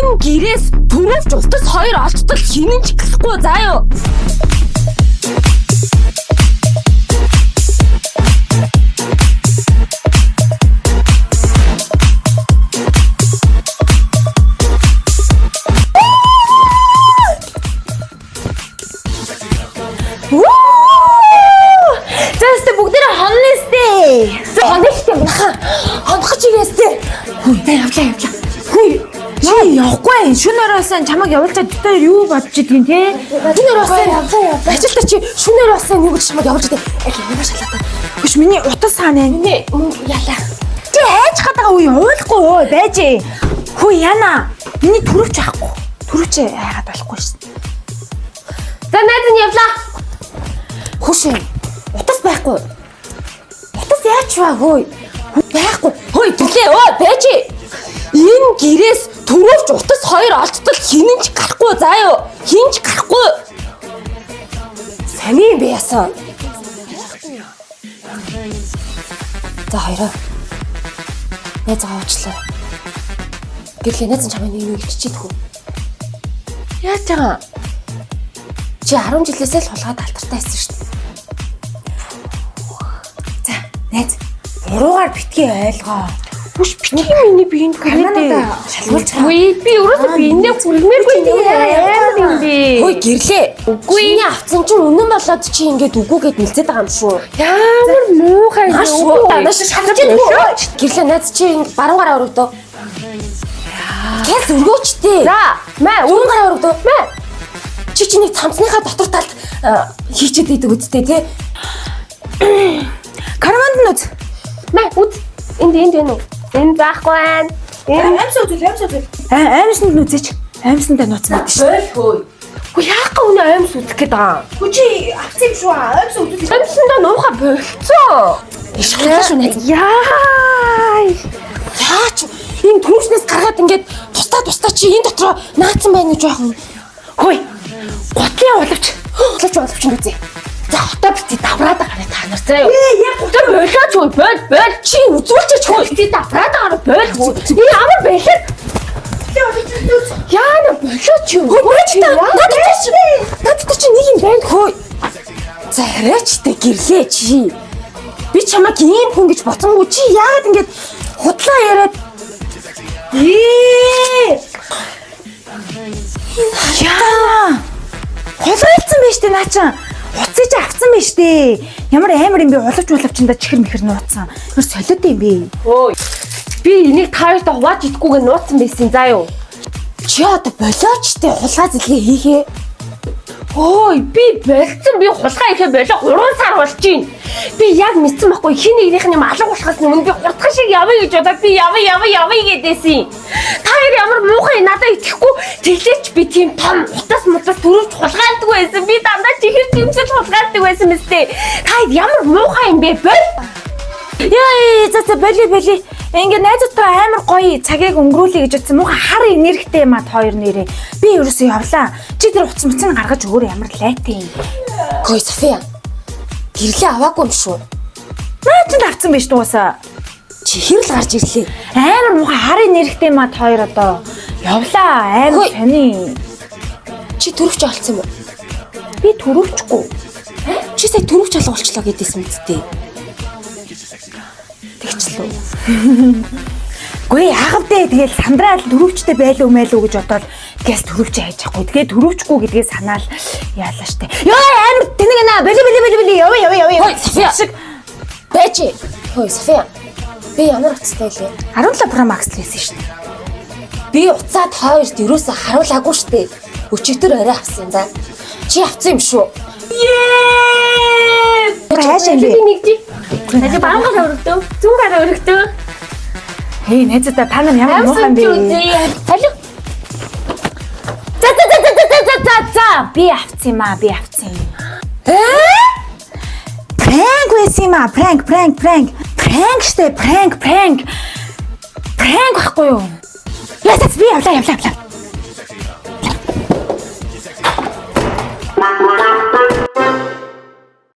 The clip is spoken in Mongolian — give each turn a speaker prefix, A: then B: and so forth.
A: Ийм гэрээс төрөвч ултас хоёр олцтол хинэн ч гэхгүй заа юу.
B: Тэст бүгдээ хоннэстэй. Хоннэстэй баха. Хонох чигээстэй. Хөөе явлаа. Хөөе. Чи явахгүй. Шүнээр басан чамайг явуулчаад тэр юу бодож идэгин те? Шүнээр басан явлаа. Ажилтаа чи шүнээр басан юу гэж чамайг явуулж идэ. Ямар шалгатаа. Биш миний утас хаана вэ? Миний ялаа. Чи хайж хатагаа уу явуулахгүй байж. Хөөе яна. Миний төрөвч авахгүй. Төрөвч хайгаад болохгүй шин. За найз нь явлаа. Хөшөө. Утас байхгүй. Утас яаж байгаагүй? Байхгүй.
A: Хөөе төлөө өө байж. Энэ гэрээс төрөвч утас хоёр олцтол хинэн ч гарахгүй заа юу. Хин ч гарахгүй.
B: Сами би яасан. За хоёроо. Найз аваачлаа. Гэрлээ найз чамайг нэг юм иччихэдгүй.
A: Яаж байгаа?
B: Чи 10 жилээсээ л хулгаад алтартай байсан шүү дээ. За, найз, буруугаар битгий ойлгоо.
A: Бүш битгий миний биеинд хүрээдээ.
B: Шалгуулж байгаа.
A: Үгүй би өөрөөсөө биендээ хүрмээргүй амар юм би.
B: Хөөе гэрлээ. Үгүй. Чиний авцсан чинь үнэн болоод чи ингээд үгүй гэд нэлцээд байгаа юм шүү.
A: Ямар муухай
B: юм. Надаас шалгаж идэггүй. Гэрлээ найз чи баруугаараа өрөвдөө. Гэс өргөөчтэй.
A: За, маа
B: үүнгээр өрөвдөө. Маа. Чи нэг цамцныхаа дотор талд хийчихэд идэг үсттэй тий. Караванд нь үз.
A: Маа үз. Энд байна уу? Энд заахгүй байна.
B: Аимсанд нь үзээч. Аимсандаа нууц байдаг шүү.
A: Хөөе. Хөө яагаад үнэ аимс үзэх гээд байгаа?
B: Хөө чи авцсан юм шүү. Аимсанд үзүүлээ.
A: Аимсандаа нууха болцоо.
B: Ишхлаа шүү найз.
A: Яай.
B: Яач энэ түүшнээс гаргаад ингээд тустаа чи энэ дотроо наацсан байна гэж яах вэ? Хөөе. Готлын улавч нь үзье. За хотоо бити давраад байгаа та нар заа юу.
A: Яг готоо болооч уу бол
B: чи үзүүлчих хөө бити давраад байгаа бол.
A: Энэ амар байлаа. Яана болооч юу.
B: Надад чи нэг юм байна хөө. За арайч тэ гэрлээ чи. Би чамайг ийм хүн гэж боцсонгүй чи яагаад ингэж худлаа яриад. Яа. Хулгайлцсан байж тээ наачаа. Хуцыг чи авсан байж тээ. Ямар амар юм бэ? Улавчиндаа чихэр мэхэр нууцсан. Тэр солиотой юм бэ?
A: Өө. Би энийг таарт хувааж идэггүйгээ нууцсан байсан заа юу.
B: Чи одоо болооч тээ хулгай зэлгээ хийхээ.
A: Ой, би болцсон би хулгай ихэ болоо 3 сар болж байна. Би яг мэдсэн байхгүй хин нэгнийх нь алга болохоос өмнө би хурдхан шиг явъя гэж бодоод би явъя гэдээсэн. Та хоёр ямар муухай надад итгэхгүй тэглээч би тийм том утас төрөвч хулгайлдаг байсан. Би дандаа чихэр тэмцэл хулгайлдаг байсан мэт. Та ямар муухай юм бэ?
B: Яа, за боли. Ингээ найзуудтай амар гоё цагийг өнгөрүүлэе гэж утсан муухай хар энергитэй юм ад хоёр нэрээ. Би ерөөсөө явлаа. Чи тэр утас мцэн гаргаж өөр ямар лайтай юм. Хөөе София. Гэрлээ аваагүй юм шүү. Наачд авцсан биш дуусаа. Чи хэрэл гарч ирлээ. Амар муухай хар энергитэй юм ад хоёр одоо. Явлаа амар сони. Чи төрөвч олцсон юм уу? Би төрөвчгүй. Чи сая төрөвч алга болчлоо гэдээсэн мэдтээ. Тэгчлээ. Гүй яагавдээ тэгэл сандраал төрөвчтэй байлуу мэлүү гэж бодоод тэгээс төрөвч хайж ахгүй. Тэгээ төрөвчгүй гэдгээ санаал яалаа штэ. Ёо амар тэнэг наа боли яваа. София шиг байж. Хөөе София. Би ямар утастай лээ? 17 Pro Max л байсан штэ. Би уцаад хоёрт ерөөсө харуулаагүй штэ. Өчигдөр орой авсан за. Чи авсан юм шүү. Хайш юм бэ?
A: Надад бангаар өргөдөө. Зүүнгээр өргөдөө.
B: Хей найзаа та нар ямар муухан бэ?
A: Халу.
B: За би авсан юм аа. Prank байсан юм аа. Prank штэ. Prank. Prank байхгүй юу? Ясац би явлаа.